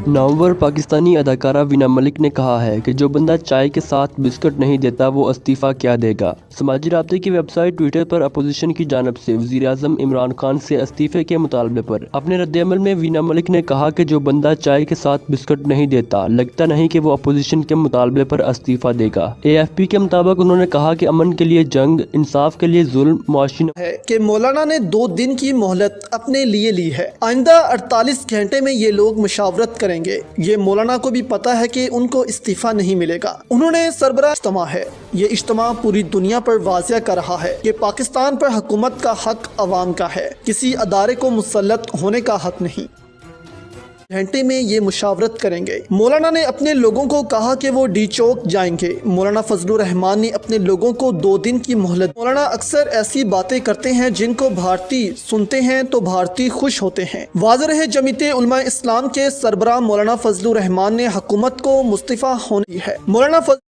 नवंबर पाकिस्तानी अदाकारा वीना मलिक ने कहा है कि जो बंदा चाय के साथ बिस्कुट नहीं देता वो इस्तीफ़ा क्या देगा। समाजी राब्ते की वेबसाइट ट्विटर पर अपोजिशन की जानब से वज़ीर-ए-आज़म इमरान खान से इस्तीफ़े के मुतालबे पर अपने रद्द-ए-अमल में वीना मलिक ने कहा कि जो बंदा चाय के साथ बिस्कुट नहीं देता लगता नहीं कि वो अपोजिशन के मुतालबे पर इस्तीफ़ा देगा। AFP के मुताबिक उन्होंने कहा कि अमन के लिए जंग, इंसाफ के लिए जुल्म, मुआशी है कि मौलाना ने 2 दिन की मोहलत अपने लिए ली है। आइंदा 48 घंटे में ये लोग मुशावरत करेंगे। ये मौलाना को भी पता है कि उनको इस्तीफा नहीं मिलेगा। उन्होंने सरबराह इज्तिमा है। ये इज्तिमा पूरी दुनिया पर वाज़िया कर रहा है कि पाकिस्तान पर हुकूमत का हक अवाम का है, किसी अदारे को मुसल्लत होने का हक नहीं। घंटे में ये मुशावरत करेंगे। मौलाना ने अपने लोगों को कहा कि वो डी चौक जाएंगे। मौलाना फजलुर रहमान ने अपने लोगों को 2 दिन की मोहलत। मौलाना अक्सर ऐसी बातें करते हैं जिनको भारतीय सुनते हैं तो भारतीय खुश होते हैं। वाज़ेह रहे जमीयत उलमा इस्लाम के सरबराह मौलाना फजलुर रहमान ने हुकूमत को मुस्तफ़ा होने दी है। मौलाना फजलुर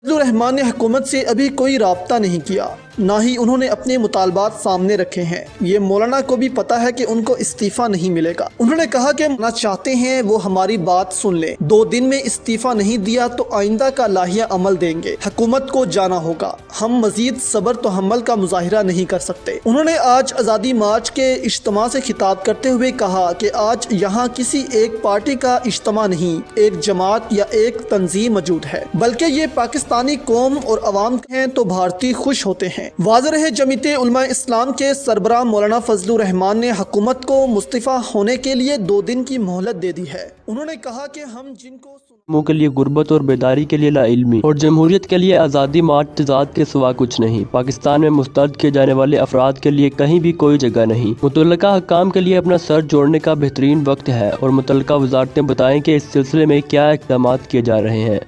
रहमान ने हुकूमत से अभी कोई राब्ता नहीं किया, ना ही उन्होंने अपने मुतालबात सामने रखे हैं। ये मौलाना को भी पता है कि उनको इस्तीफा नहीं मिलेगा। उन्होंने कहा कि ना चाहते हैं वो हमारी बात सुन ले। 2 दिन में इस्तीफा नहीं दिया तो आइंदा का लाहिया अमल देंगे। हुकूमत को जाना होगा। हम मजीद सब्र तहम्मुल का मुजाहिरा नहीं कर सकते। उन्होंने आज आज़ादी मार्च के इज्तिमा से खिताब करते हुए कहा कि आज यहाँ किसी एक पार्टी का इज्तिमा नहीं, एक जमात या एक तंजीम मौजूद है, बल्कि ये पाकिस्तानी कौम और अवाम हैं तो भारतीय खुश होते हैं। वाज़ेह रहे जमीयत उलमा इस्लाम के सरबराह मौलाना फजलुर रहमान ने हुकूमत को मुस्तफ़ा होने के लिए 2 दिन की मोहलत दे दी है। उन्होंने कहा कि हम जिनको मुँह के लिए गुर्बत और बेदारी के लिए लाइल्मी और जमहूरियत के लिए आज़ादी मार्च तजाद के सिवा कुछ नहीं। पाकिस्तान में मुस्तरद किए जाने वाले अफराद के लिए कहीं भी कोई जगह नहीं। मुतल्लिका हकाम के लिए अपना सर जोड़ने का बेहतरीन वक्त है और मुतल्लिका वज़ारतें बताएं कि इस सिलसिले में क्या इक़दाम किए जा रहे हैं।